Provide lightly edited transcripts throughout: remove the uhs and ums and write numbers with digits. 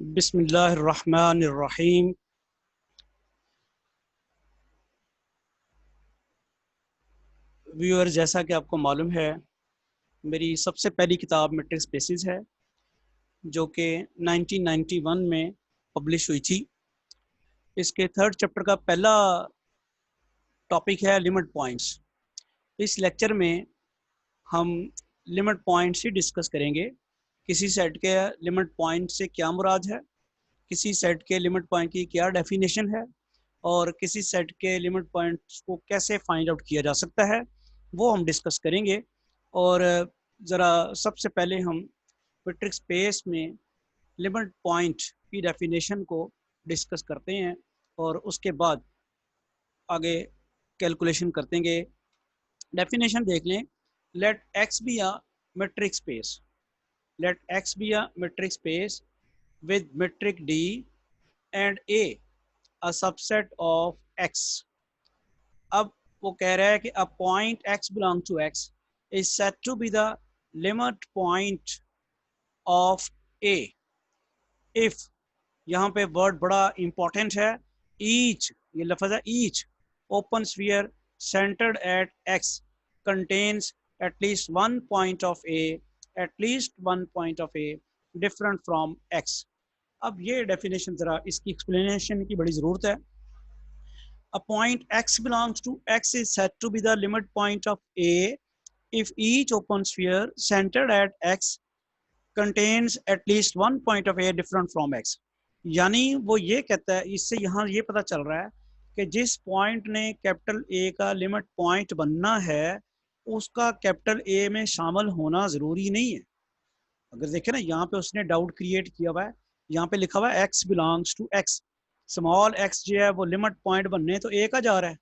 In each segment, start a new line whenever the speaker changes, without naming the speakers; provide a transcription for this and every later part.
बिस्मिल्लाहिर्रहमानिर्रहीम। व्यूअर, जैसा कि आपको मालूम है, मेरी सबसे पहली किताब मैट्रिक्स स्पेसिस है जो कि 1991 में पब्लिश हुई थी। इसके थर्ड चैप्टर का पहला टॉपिक है लिमिट पॉइंट्स। इस लेक्चर में हम लिमिट पॉइंट्स ही डिस्कस करेंगे। किसी सेट के लिमिट पॉइंट से क्या मुराद है, किसी सेट के लिमिट पॉइंट की क्या डेफिनेशन है और किसी सेट के लिमिट पॉइंट्स को कैसे फाइंड आउट किया जा सकता है, वो हम डिस्कस करेंगे। और ज़रा सबसे पहले हम मैट्रिक्स स्पेस में लिमिट पॉइंट की डेफिनेशन को डिस्कस करते हैं और उसके बाद आगे कैलकुलेशन करते हैं। डेफिनेशन देख लें। Let X be a matrix space, let X be a matrix space with metric D and a subset of X। अब वो कह रहा है कि a point X belong to X is said to be the limit point of A if, यहाँ पे word बड़ा important है, each, ये लफ्ज़ है each open sphere centered at X contains at least one point of A, at least one point of A different from X। अब ये definition जरा इसकी एक्सप्लेनेशन की बड़ी जरूरत है। A point X belongs to X is said to be the limit point of A if each open sphere centered at X contains at least one point of A different from X। यानी वो ये कहता है, इससे यहाँ ये पता चल रहा है कि जिस पॉइंट ने कैपिटल ए का लिमिट पॉइंट बनना है उसका कैपिटल ए में शामिल होना जरूरी नहीं है। अगर देखें ना, यहाँ पे उसने डाउट क्रिएट किया हुआ है, यहाँ पे लिखा हुआ है X belongs to X. Small X जो है वो लिमिट पॉइंट बनने तो ए का जा रहा है,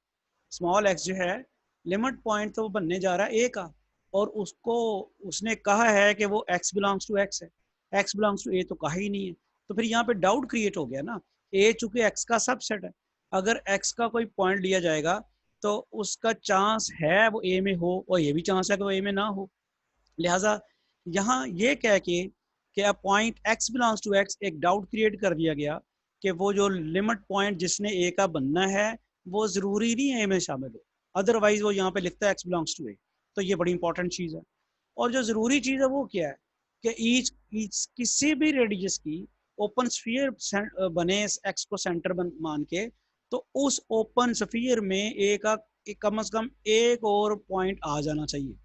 स्मॉल एक्स जो है लिमिट पॉइंट तो बनने जा रहा है ए का, और उसको उसने कहा है कि वो एक्स बिलोंग्स टू एक्स है, एक्स बिलोंग्स टू ए तो कहा ही नहीं है। तो फिर यहाँ पे डाउट क्रिएट हो गया ना। ए चूंकि एक्स का सबसेट है, अगर एक्स का कोई पॉइंट लिया जाएगा तो उसका चांस है वो ए में हो और ये भी चांस है कि वो ए में ना हो। लिहाजा यहाँ ये कह के कि a point X belongs to X एक डाउट क्रिएट कर दिया गया कि वो जो लिमिट पॉइंट जिसने ए का बनना है वो ज़रूरी नहीं है ए में शामिल हो, अदरवाइज वो यहाँ पे लिखता है एक्स बिलोंग्स टू ए। तो ये बड़ी इंपॉर्टेंट चीज़ है। और जो ज़रूरी चीज़ है वो क्या है कि ईच ईच किसी भी रेडियस की ओपन स्फीयर बने एक्स को सेंटर मान के, तो उस ओपन स्फीयर में ए का कम से कम एक और पॉइंट आ जाना चाहिए।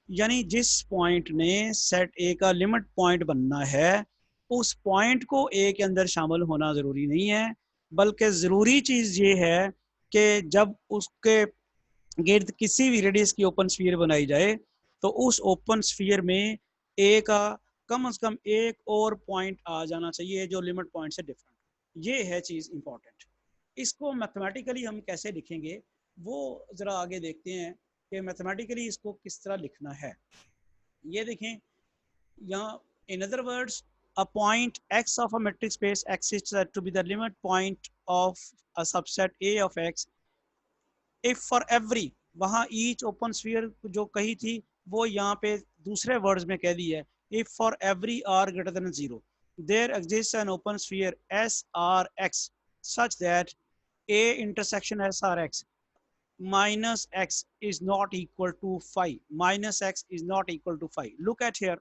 यानी जिस पॉइंट ने सेट ए का लिमिट पॉइंट बनना है उस पॉइंट को ए के अंदर शामिल होना ज़रूरी नहीं है, बल्कि ज़रूरी चीज़ ये है कि जब उसके गिर्द किसी भी रेडियस की ओपन स्फीयर बनाई जाए तो उस ओपन स्फीयर में ए का कम से कम एक और पॉइंट आ जाना चाहिए जो लिमिट पॉइंट से डिफरेंट। ये है चीज़ इंपॉर्टेंट। इसको मैथमेटिकली हम कैसे लिखेंगे वो ज़रा आगे देखते हैं कि मैथमेटिकली इसको किस तरह लिखना है। ये देखें यहाँ, in other words, a point x of a metric space x is said to be the limit point of a subset A of x if for every, वहाँ each open sphere जो कही थी वो यहाँ पे दूसरे वर्ड्स में कह दी है, if for every r greater than 0 there exists an open sphere SRX such that A intersection SRX minus x is not equal to phi, minus x is not equal to phi। Look at here,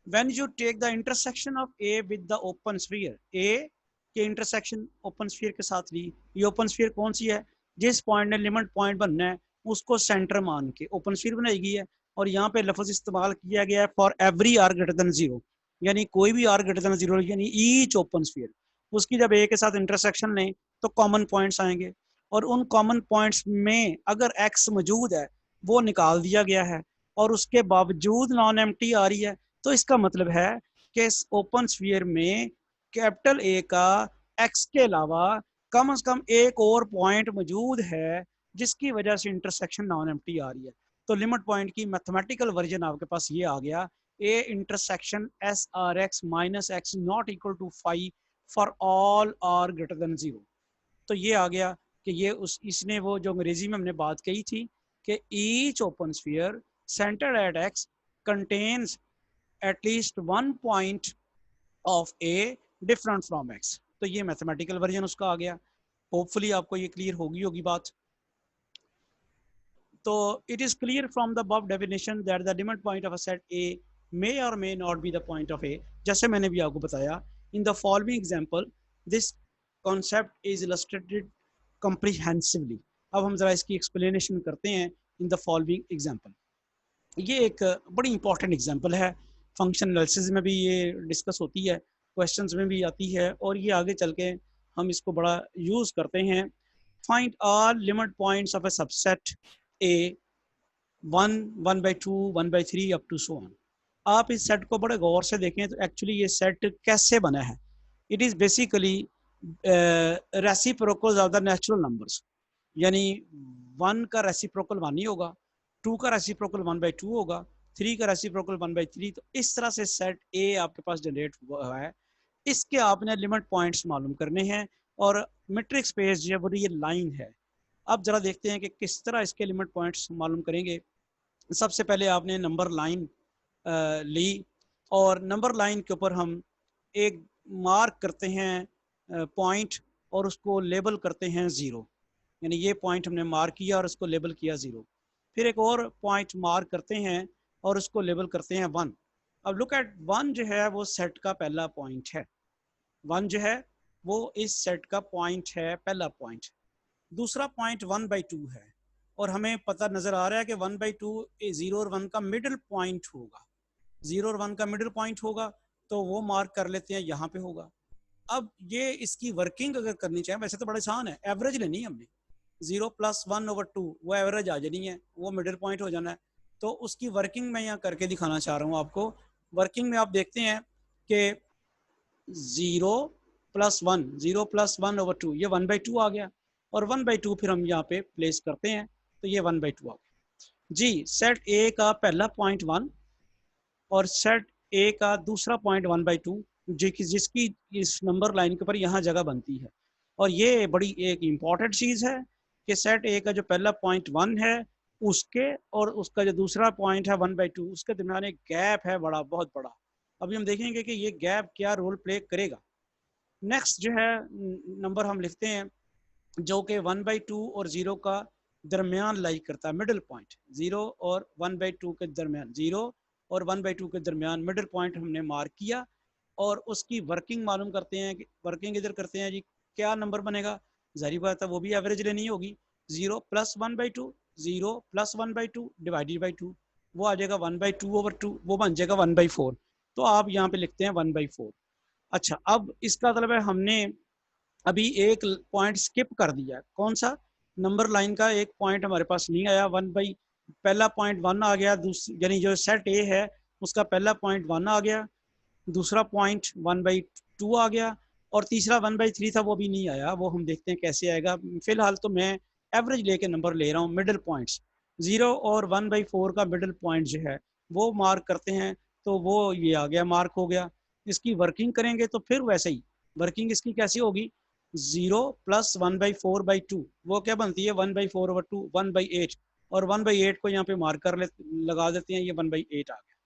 when you take the intersection of A with the open sphere, A के intersection open sphere के साथ ली, ये open sphere कौन सी है, जिस point ने limit point बनना है उसको सेंटर मान के ओपन स्फीयर बनाई गई है। और यहाँ पे लफ्ज इस्तेमाल किया गया है for every R greater than 0, यानी कोई भी आर ग्रेटर देन 0 यानी ईच ओपन स्फीयर, उसकी जब ए के साथ इंटरसेक्शन लें तो कॉमन पॉइंट्स आएंगे और उन कॉमन पॉइंट्स में अगर एक्स मौजूद है वो निकाल दिया गया है और उसके बावजूद नॉन एम्प्टी आ रही है, तो इसका मतलब है कि इस ओपन स्फीयर में कैपिटल ए का एक्स के अलावा कम से कम एक और पॉइंट मौजूद है जिसकी वजह से इंटरसेक्शन नॉन एम्प्टी आ रही है। तो लिमिट पॉइंट की मैथमेटिकल वर्जन आपके पास ये आ गया, A intersection S R X minus X not equal to five for all R greater than 0। तो ये आ गया कि ये इसने वो जो अंग्रेजी में हमने बात कही थी कि each open sphere centred at X contains at least one point of A different from X. तो ये मैथमेटिकल वर्जन उसका आ गया। होपफुली आपको ये क्लियर होगी बात। तो it is clear from the above definition that the limit point of a set A may और may not be the point of A. जैसे मैंने भी आपको बताया in the following example this concept is illustrated comprehensively. अब हम जरा इसकी एक्सप्लेनेशन करते हैं इन द फॉलोइंग एग्जांपल। ये एक बड़ी इंपॉर्टेंट एग्जांपल है, फंक्शन एनालिसिस में भी ये डिस्कस होती है, क्वेश्चंस में भी आती है, और ये आगे चल के हम इसको बड़ा यूज करते हैं। Find all limit points of a subset A 1, 1/2, 1/3 up to so on. आप इस सेट को बड़े गौर से देखें तो एक्चुअली ये सेट कैसे बना है। It is basically reciprocals of the natural numbers, यानी 1 का रेसिप्रोकल 1 ही होगा, 2 का रेसिप्रोकल 1/2 होगा, 3 का रेसिप्रोकल 1/3। तो इस तरह से सेट ए आपके पास जनरेट हुआ है। इसके आपने लिमिट पॉइंट्स मालूम करने हैं, और मैट्रिक्स स्पेस जो है वो ये लाइन है। अब जरा देखते हैं कि किस तरह इसके लिमिट पॉइंट्स मालूम करेंगे। सबसे पहले आपने नंबर लाइन ली, और नंबर लाइन के ऊपर हम एक मार्क करते हैं पॉइंट, और उसको लेबल करते हैं 0, यानी ये पॉइंट हमने मार्क किया और उसको लेबल किया 0। फिर एक और पॉइंट मार्क करते हैं और उसको लेबल करते हैं 1। अब लुक एट 1 जो है वो सेट का पहला पॉइंट है। 1 जो है वो इस सेट का पॉइंट है, पहला पॉइंट। दूसरा पॉइंट 1/2 है, और हमें पता नजर आ रहा है कि 1/2 0 और 1 का मिडिल पॉइंट होगा। 0 और 1 का मिडिल पॉइंट होगा, तो वो मार्क कर लेते हैं, यहाँ पे होगा। अब ये इसकी वर्किंग अगर करनी चाहिए, वैसे तो बड़ा आसान है, एवरेज लेनी है हमने। 0 + 1/2 वो एवरेज आ जानी है, वो मिडिल पॉइंट हो जाना है। तो उसकी वर्किंग मैं यहाँ करके दिखाना चाह रहा हूँ आपको। वर्किंग में आप देखते हैं कि 0 + 1, 0 + 1/2 ये 1/2 आ गया, और 1/2 फिर हम यहाँ पे प्लेस करते हैं, तो ये 1/2 आ गया जी। सेट ए का पहला पॉइंट 1 और सेट ए का दूसरा पॉइंट 1/2, जिसकी इस नंबर लाइन के ऊपर यहाँ जगह बनती है। और ये बड़ी एक इम्पॉर्टेंट चीज़ है कि सेट ए का जो पहला पॉइंट 1 है उसके और उसका जो दूसरा पॉइंट है 1/2, उसके दरमियान एक गैप है बड़ा, बहुत बड़ा। अभी हम देखेंगे कि ये गैप क्या रोल प्ले करेगा। नेक्स्ट जो है नंबर हम लिखते हैं जो कि 1/2 और 0 का दरमियान लाई करता है, मिडिल पॉइंट। 0 और 1/2 के दरमियान, 0 और 1/2 के दरमियान मिडिल पॉइंट हमने मार्क किया, और उसकी वर्किंग मालूम करते हैं। वर्किंग इधर करते हैं जी, क्या नंबर बनेगा, जाहिर बात है वो भी एवरेज लेनी होगी। 0 + 1/2, 0 + 1/2 डिवाइडेड बाई 2, वो आ जाएगा 1/2/2, वो बन जाएगा 1/4। तो आप यहाँ पे लिखते हैं 1/4। अच्छा, अब इसका मतलब है हमने अभी एक पॉइंट स्किप कर दिया। कौन सा? नंबर लाइन का एक पॉइंट हमारे पास नहीं आया। पहला पॉइंट 1 आ गया, यानी जो सेट ए है उसका पहला पॉइंट 1 आ गया, दूसरा पॉइंट 1/2 आ गया, और तीसरा 1/3 था, वो भी नहीं आया। वो हम देखते हैं कैसे आएगा। फिलहाल तो मैं एवरेज लेके नंबर ले रहा हूँ, मिडिल पॉइंट्स। 0 और 1/4 का मिडिल पॉइंट जो है वो मार्क करते हैं, तो वो ये आ गया, मार्क हो गया। इसकी वर्किंग करेंगे तो फिर वैसे ही वर्किंग इसकी कैसी होगी, 0 + 1/4/2 वो क्या बनती है, 1/4/2, 1/8, और 1/8 को यहाँ पे मार्कर लगा देते हैं, ये 1/8 आ गया।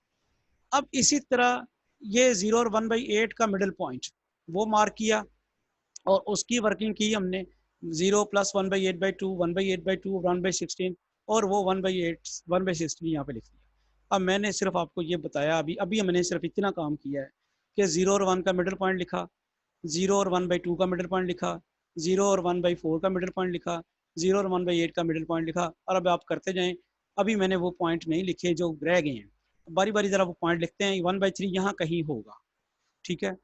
अब इसी तरह ये 0 और 1/8 का मिडिल पॉइंट वो मार्क किया, और उसकी वर्किंग की हमने। 0 + 1/8/2, 1/8/2, 1/16, और वो 1/8, 1/16 यहाँ पे लिख दिया। अब मैंने सिर्फ आपको ये बताया, अभी अभी मैंने सिर्फ इतना काम किया है कि 0 और 1 का मिडिल पॉइंट लिखा, 0 और 1/2 का मिडिल पॉइंट लिखा, 0 और 1/4 का मिडिल पॉइंट लिखा, 0 और 1/8 का मिडिल पॉइंट लिखा, और अब आप करते जाएं। अभी मैंने वो पॉइंट नहीं लिखे जो रह गए हैं, बारी बारी जरा वो पॉइंट लिखते हैं। 1/3 यहाँ कहीं होगा, ठीक है,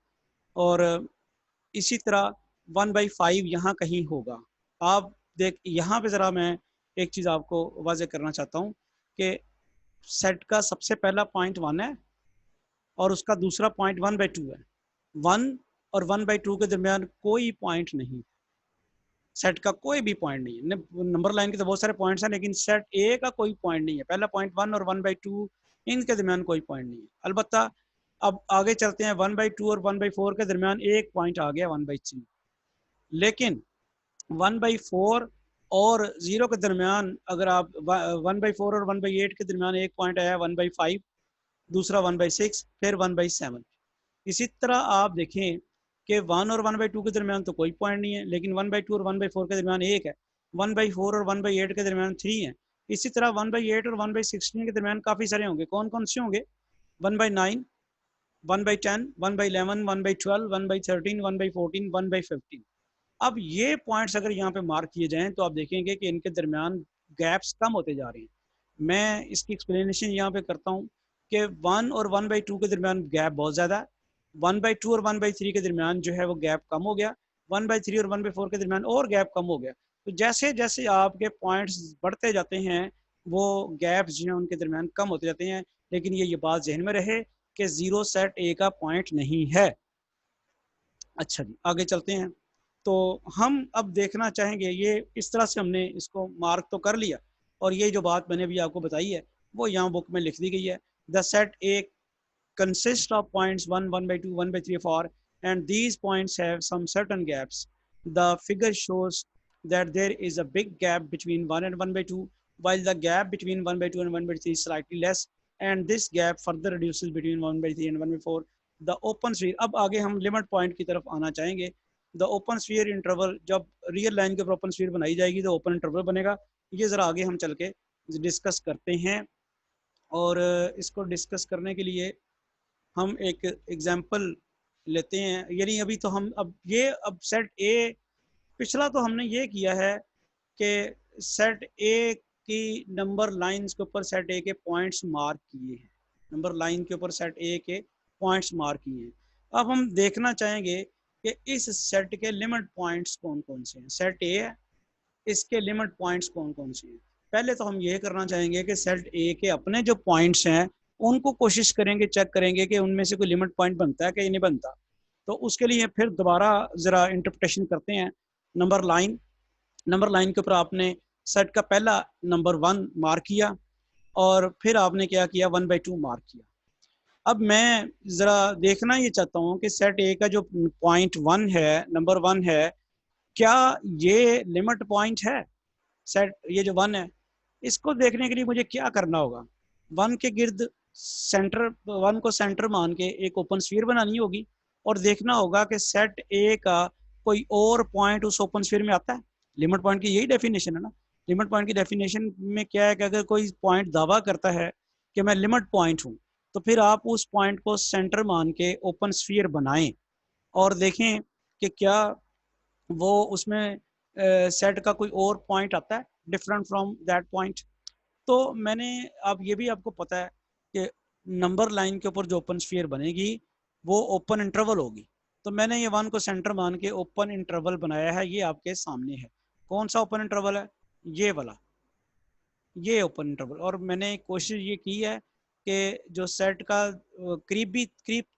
और इसी तरह 1/5 यहाँ कहीं होगा। आप देख, यहाँ पे ज़रा मैं एक चीज़ आपको वाज़ेह करना चाहता हूँ कि सेट का सबसे पहला पॉइंट 1 है, और उसका दूसरा पॉइंट 1/2 है। 1 और 1/2 के दरमियान कोई पॉइंट नहीं, सेट का कोई भी पॉइंट नहीं है। नंबर लाइन के तो बहुत सारे पॉइंट्स हैं, लेकिन सेट ए का कोई पॉइंट नहीं है। पहला पॉइंट 1 और 1/2 इनके दरमियान कोई पॉइंट नहीं है। अलबत्ता अब आगे चलते हैं, 1/2 और 1/4 के दरमियान एक पॉइंट आ गया, 1/3। लेकिन 1/4 और 0 के दरमियान अगर आप 1/4 और 1/8 के दरमियान एक पॉइंट आया, 1/5, दूसरा 1/6, फिर 1/7। इसी तरह आप देखें कि 1 और 1/2 के दरमियान तो कोई पॉइंट नहीं है, लेकिन 1/2 और 1/4 के दरमियान 1 है, 1/4 और 1/8 के दरमियान 3 है। इसी तरह 1/8 और 1/16 के दरमियान काफ़ी सारे होंगे। कौन कौन से होंगे? 1/9, 1/10, 1/11, 1/12, 1/13, 1/14, 1/15। अब ये पॉइंट्स अगर यहाँ पे मार्क किए जाएं तो आप देखेंगे कि इनके दरमियान गैप्स कम होते जा रहे हैं। मैं इसकी एक्सप्लेनेशन यहाँ पे करता हूँ कि 1 और 1/2 के दरमियान गैप बहुत ज़्यादा है, 1/2 और 1/3 के दरमियान जो है वो गैप कम हो गया, 1/3 और 1/4 के दरमियान और गैप कम हो गया। तो जैसे जैसे आपके पॉइंट्स बढ़ते जाते हैं वो गैप्स जो हैं उनके दरमियान कम होते जाते हैं। लेकिन ये बात जहन में रहे कि जीरो सेट ए का पॉइंट नहीं है। अच्छा जी, आगे चलते हैं। तो हम अब देखना चाहेंगे, ये इस तरह से हमने इसको मार्क तो कर लिया, और ये जो बात मैंने भी आपको बताई है वो यहाँ बुक में लिख दी गई है। The set A consist of points 1, 1/2, 1/3, 4, and these points have some certain gaps. The figure shows that there is a big gap between 1 and 1/2, while the gap between 1/2 and 1/3 is slightly less, and this gap further reduces between 1/3 and 1/4. The open sphere, अब आगे हम limit point की तरफ आना चाहेंगे। The open sphere interval, जब real line के ऊपर ओपन स्फीयर बनाई जाएगी तो ओपन इंटरवल बनेगा। ये ज़रा आगे हम चल के डिस्कस करते हैं, और इसको डिस्कस करने के लिए हम एक एग्जाम्पल लेते हैं। यानी अभी तो हम अब सेट ए, पिछला तो हमने ये किया है कि सेट ए की नंबर लाइंस के ऊपर सेट ए के पॉइंट्स मार्क किए हैं, नंबर लाइन के ऊपर सेट ए के पॉइंट्स मार्क किए हैं। अब हम देखना चाहेंगे कि इस सेट के लिमिट पॉइंट्स कौन कौन से हैं। सेट ए है, इसके लिमिट पॉइंट्स कौन कौन से हैं। पहले तो हम ये करना चाहेंगे कि सेट ए के अपने जो पॉइंट्स हैं उनको कोशिश करेंगे, चेक करेंगे कि उनमें से कोई लिमिट पॉइंट बनता है कि नहीं बनता। तो उसके लिए फिर दोबारा ज़रा इंटरप्रिटेशन करते हैं। नंबर लाइन के ऊपर आपने सेट का पहला नंबर 1 मार्क किया, और फिर आपने क्या किया, 1/2 मार्क किया। अब मैं ज़रा देखना ये चाहता हूँ कि सेट ए का जो पॉइंट 1 है, नंबर 1 है, क्या ये लिमिट पॉइंट है। सेट ये जो 1 है, इसको देखने के लिए मुझे क्या करना होगा, 1 के गिर्द सेंटर, 1 को सेंटर मान के एक ओपन स्फीयर बनानी होगी, और देखना होगा कि सेट ए का कोई और पॉइंट उस ओपन स्फीयर में आता है। लिमिट पॉइंट की यही डेफिनेशन है ना। लिमिट पॉइंट की डेफिनेशन में क्या है कि अगर कोई पॉइंट दावा करता है कि मैं लिमिट पॉइंट हूँ, तो फिर आप उस पॉइंट को सेंटर मान के ओपन स्फीयर बनाएं और देखें कि क्या वो उसमें सेट का कोई और पॉइंट आता है डिफरेंट फ्रॉम दैट पॉइंट। तो मैंने, अब ये भी आपको पता है कि नंबर लाइन के ऊपर जो ओपन स्फीयर बनेगी वो ओपन इंटरवल होगी। तो मैंने ये 1 को सेंटर मान के ओपन इंटरवल बनाया है, ये आपके सामने है। कौन सा ओपन इंटरवल है? ये वाला, ये ओपन इंटरवल। और मैंने कोशिश ये की है कि जो सेट का करीब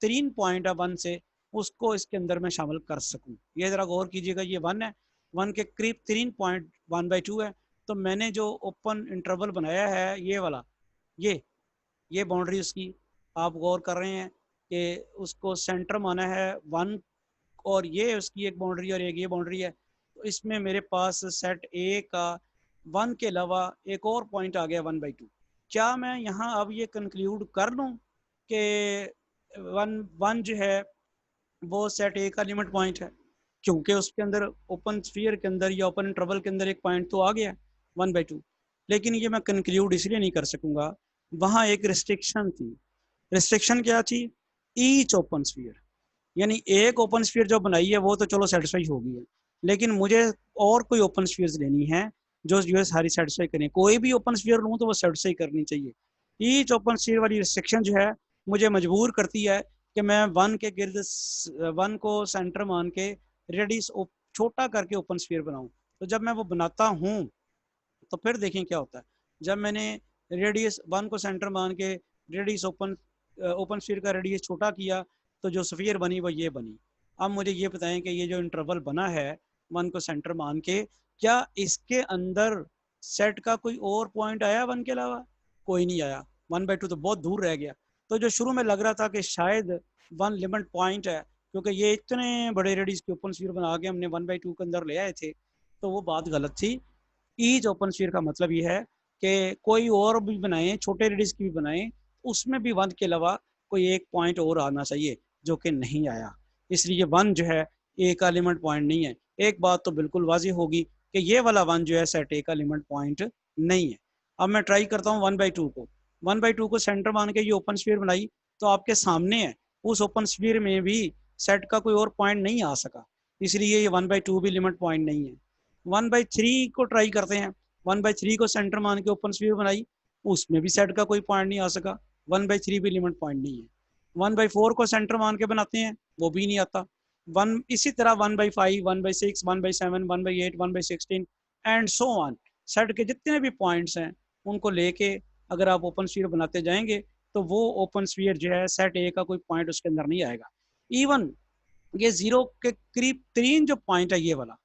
तरीन पॉइंट है 1 से, उसको इसके अंदर मैं शामिल कर सकूं। ये ज़रा गौर कीजिएगा, ये 1 है, 1 के करीब तरीन पॉइंट 1/2 है। तो मैंने जो ओपन इंटरवल बनाया है ये वाला, ये बाउंड्री उसकी आप गौर कर रहे हैं कि उसको सेंटर माना है 1, और ये उसकी एक बाउंड्री और एक ये बाउंड्री है। तो इसमें मेरे पास सेट ए का 1 के अलावा एक और पॉइंट आ गया 1/2। क्या मैं यहाँ अब ये कंक्लूड कर लूँ कि 1 जो है वो सेट ए का लिमिट पॉइंट है, क्योंकि उसके अंदर ओपन स्फीयर के अंदर या ओपन इंटरवल के अंदर एक पॉइंट तो आ गया 1/2। लेकिन ये मैं कंक्लूड इसलिए नहीं कर सकूंगा, वहाँ एक रिस्ट्रिक्शन थी। रिस्ट्रिक्शन क्या थी? ईच ओपन स्फीयर, यानी एक ओपन स्फीयर जो बनाई है वो तो चलो सेटिस्फाई हो गई है, लेकिन मुझे और कोई ओपन स्फीयर्स लेनी है जो ये सारी सेटिस्फाई करें। कोई भी ओपन स्फीयर लूँ तो वो सेटिस्फाई करनी चाहिए। ईच ओपन स्फीयर वाली रिस्ट्रिक्शन जो है मुझे मजबूर करती है कि मैं 1 के गिर्द 1 को सेंटर मान के रेडियस छोटा करके ओपन स्फीयर बनाऊं। तो जब मैं वो बनाता हूँ तो फिर देखें क्या होता है। जब मैंने रेडियस 1 को सेंटर मान के रेडियस ओपन स्फीयर का रेडियस छोटा किया तो जो स्फीयर बनी वो ये बनी। अब मुझे ये बताएं कि ये जो इंटरवल बना है 1 को सेंटर मान के, क्या इसके अंदर सेट का कोई और पॉइंट आया 1 के अलावा? कोई नहीं आया। 1/2 तो बहुत दूर रह गया। तो जो शुरू में लग रहा था कि शायद 1 लिमिट पॉइंट है, क्योंकि ये इतने बड़े रेडियस के ओपन स्फीयर बना के हमने 1/2 के अंदर ले आए थे, तो वो बात गलत थी। ईच ओपन स्फीयर का मतलब ये है कि कोई और भी बनाएं, छोटे रेडियस की भी बनाएं, उसमें भी 1 के अलावा कोई एक पॉइंट और आना चाहिए। जो कि नहीं आया, इसलिए 1 जो है ए का लिमिट पॉइंट नहीं है। एक बात तो बिल्कुल वाजी होगी कि ये वाला 1 जो है सेट ए का लिमिट पॉइंट नहीं है। अब मैं ट्राई करता हूँ 1/2 को, 1/2 को सेंटर मान के ये ओपन स्फीयर बनाई, तो आपके सामने है उस ओपन स्फीयर में भी सेट का कोई और पॉइंट नहीं आ सका, इसलिए ये 1/2 भी लिमिट पॉइंट नहीं है। 1/3 को ट्राई करते हैं, 1/3 को सेंटर मान के ओपन स्फीयर बनाई, उसमें भी सेट का कोई पॉइंट नहीं आ सका, 1/3 भी लिमिट पॉइंट नहीं है। 1/4 को सेंटर मान के बनाते हैं, वो भी नहीं आता। इसी तरह 1/5, 1/6, 1/7, 1/8, 1/16 एंड सो ऑन, सेट के जितने भी पॉइंट्स हैं उनको लेके अगर आप ओपन स्फीयर बनाते जाएंगे तो वो ओपन स्फीयर जो है सेट ए का कोई पॉइंट उसके अंदर नहीं आएगा। इवन ये जीरो के करीब तरीन जो पॉइंट है, ये वाला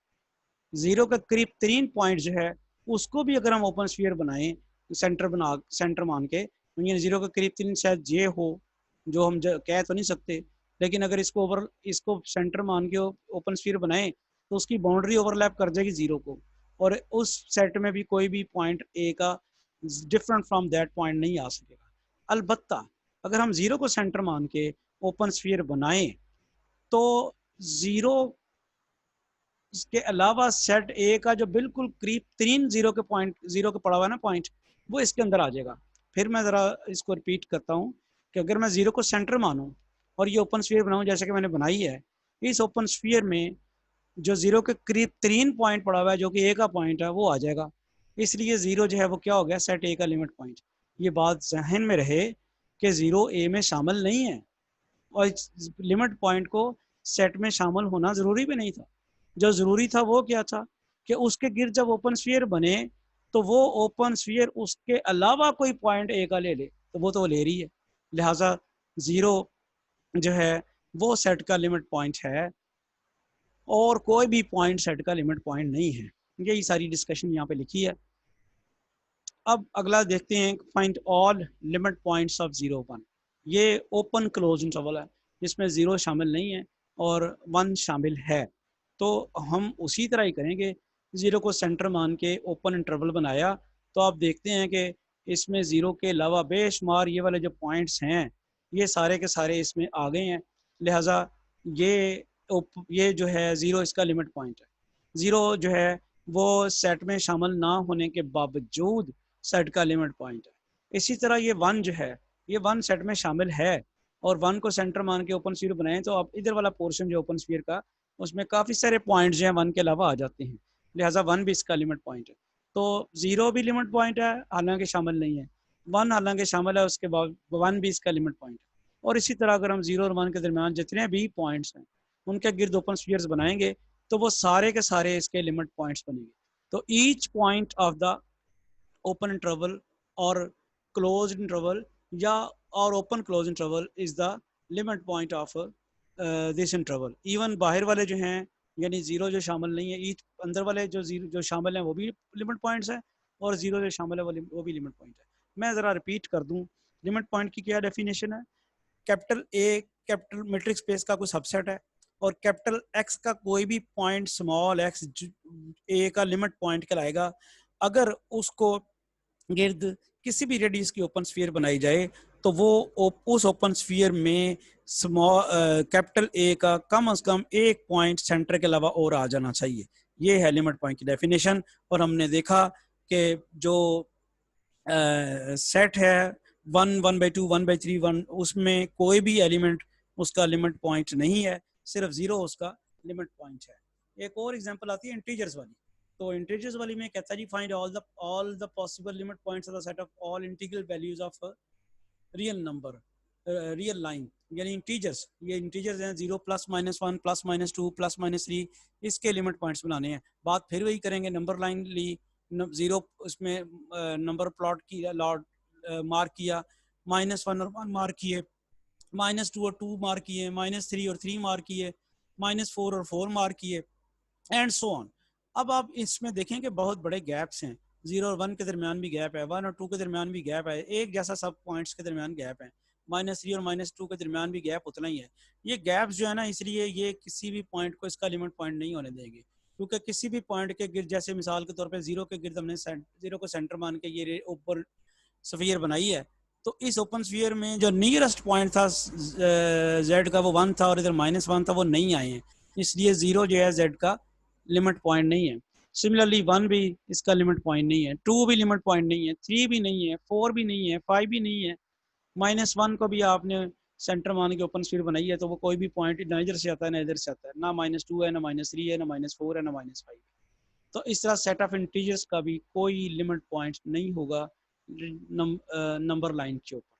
जीरो के करीब तरीन पॉइंट जो है, उसको भी अगर हम ओपन स्फीयर बनाएं सेंटर मान के, यानी जीरो के करीब तरीन शायद जे हो, जो हम कह तो नहीं सकते, लेकिन अगर इसको सेंटर मान के ओपन स्फीयर बनाएं तो उसकी बाउंड्री ओवरलैप कर जाएगी जीरो को, और उस सेट में भी कोई भी पॉइंट ए का डिफरेंट फ्रॉम दैट पॉइंट नहीं आ सकेगा। अलबत्ता अगर हम जीरो को सेंटर मान के ओपन स्फीयर बनाएं तो जीरो के अलावा सेट ए का जो बिल्कुल करीब तरीन जीरो के पड़ा हुआ है ना पॉइंट, वो इसके अंदर आ जाएगा। फिर मैं ज़रा इसको रिपीट करता हूँ कि अगर मैं जीरो को सेंटर मानूँ और ये ओपन स्फीयर बनाऊँ जैसे कि मैंने बनाई है, इस ओपन स्फीयर में जो जीरो के करीब तरीन पॉइंट पड़ा हुआ है जो कि ए का पॉइंट है वो आ जाएगा, इसलिए जीरो जो है वो क्या हो गया, सेट ए का लिमिट पॉइंट। ये बात जहन में रहे कि जीरो ए में शामिल नहीं है और लिमिट पॉइंट को सेट में शामिल होना जरूरी भी नहीं था। जो जरूरी था वो क्या था कि उसके गिर्द जब ओपन स्फीयर बने तो वो ओपन स्फीयर उसके अलावा कोई पॉइंट ए का ले ले, तो वो तो ले रही है, लिहाजा जीरो जो है वो सेट का लिमिट पॉइंट है और कोई भी पॉइंट सेट का लिमिट पॉइंट नहीं है। यही सारी डिस्कशन यहाँ पे लिखी है। अब अगला देखते हैं, find all limit points of 0, 1। ये ओपन क्लोज इंटरवल है जिसमें 0 शामिल नहीं है और 1 शामिल है, तो हम उसी तरह ही करेंगे। 0 को सेंटर मान के ओपन इंटरवल बनाया तो आप देखते हैं कि इसमें 0 के अलावा बेशुमार ये वाले जो पॉइंट्स हैं ये सारे के सारे इसमें आ गए हैं, लिहाजा ये जो है 0 इसका लिमिट पॉइंट है। 0 जो है वो सेट में शामिल ना होने के बावजूद सेट का लिमिट पॉइंट है। इसी तरह ये 1 जो है ये 1 सेट में शामिल है और 1 को सेंटर मान के ओपन स्फीयर बनाए तो आप इधर वाला पोर्शन जो ओपन स्फीयर का उसमें काफ़ी सारे पॉइंट्स जो हैं 1 के अलावा आ जाते हैं, लिहाजा 1 भी इसका लिमिट पॉइंट है। तो 0 भी लिमिट पॉइंट है हालांकि शामिल नहीं है, 1 हालांकि शामिल है उसके बाद 1 भी इसका लिमिट पॉइंट है। और इसी तरह अगर हम 0 और 1 के दरमियान जितने भी पॉइंट्स हैं उनके गिर्द ओपन स्फीयर्स बनाएंगे तो वो सारे के सारे इसके लिमिट पॉइंट्स बनेंगे। तो each point of the open interval और क्लोज इंटरवल या और open close interval is the limit point of this interval. Even बाहर वाले जो हैं यानी 0 जो शामिल नहीं है, ईच अंदर वाले जो 0 जो शामिल हैं वो भी लिमिट पॉइंट्स हैं और 0 जो शामिल है वो भी लिमिट पॉइंट है। मैं ज़रा रिपीट कर दूं, लिमिट पॉइंट की क्या डेफिनेशन है। Capital A capital matrix space का कोई सबसेट है और कैपिटल एक्स का कोई भी पॉइंट स्मॉल एक्स ए का लिमिट पॉइंट कहलाएगा अगर उसको गिर्द किसी भी रेडियस की ओपन स्फीयर बनाई जाए तो वो उस ओपन स्फीयर में स्मॉल कैपिटल ए का कम से कम एक पॉइंट सेंटर के अलावा और आ जाना चाहिए। ये है लिमिट पॉइंट की डेफिनेशन। और हमने देखा कि जो सेट है 1, 1/2, 1/3, 1 उसमें कोई भी एलिमेंट उसका लिमिट पॉइंट नहीं है, सिर्फ 0 उसका लिमिट पॉइंट है। एक और एग्जांपल आती है इंटीजर्स वाली। तो इंटीजर्स वाली में कहता है जी find all the possible limit points of the set of all integral values of real number real line, यानी इंटीजर्स। ये इंटीजर्स हैं 0 +-1 +-2 +-3, इसके लिमिट पॉइंट्स बनाने हैं। बात फिर वही करेंगे, नंबर लाइन ली, 0 उसमें नंबर प्लॉट किया, लॉट मार्क किया, -1 और 1 मार्क किए, -2 और 2 मार्क किए, -3 और 3 मार्क किए, -4 और 4 मार्क किए एंड सो ऑन। अब आप इसमें देखें कि बहुत बड़े गैप्स हैं, 0 और 1 के दरमियान भी गैप है, 1 और 2 के दरमियान भी गैप है, एक जैसा सब पॉइंट्स के दरमियान गैप है, -3 और -2 के दरमियान भी गैप उतना ही है। ये गैप्स जो है ना, इसलिए ये किसी भी पॉइंट को इसका लिमिट पॉइंट नहीं होने देंगे, क्योंकि किसी भी पॉइंट के गिर्द, जैसे मिसाल के तौर पे 0 के गिर्द हमने 0 को सेंटर मान के ये ऊपर स्फीयर बनाई है, तो इस ओपन स्फीयर में जो नियरेस्ट पॉइंट था जेड का वो 1 था और इधर -1 था, वो नहीं आए हैं, इसलिए 0 जो है जेड का लिमिट पॉइंट नहीं है। सिमिलरली 1 भी इसका लिमिट पॉइंट नहीं है, 2 भी लिमिट पॉइंट नहीं है, 3 भी नहीं है, 4 भी नहीं है, 5 भी नहीं है। -1 को भी आपने सेंटर मान के ओपन स्फीयर बनाई है तो वो कोई भी पॉइंट ना इधर से आता है ना इधर से आता है, ना -2 है ना -3 है ना -4 है ना -5। तो इस तरह सेट ऑफ इंटीजर्स का भी कोई लिमिट पॉइंट नहीं होगा नंबर लाइन के ऊपर।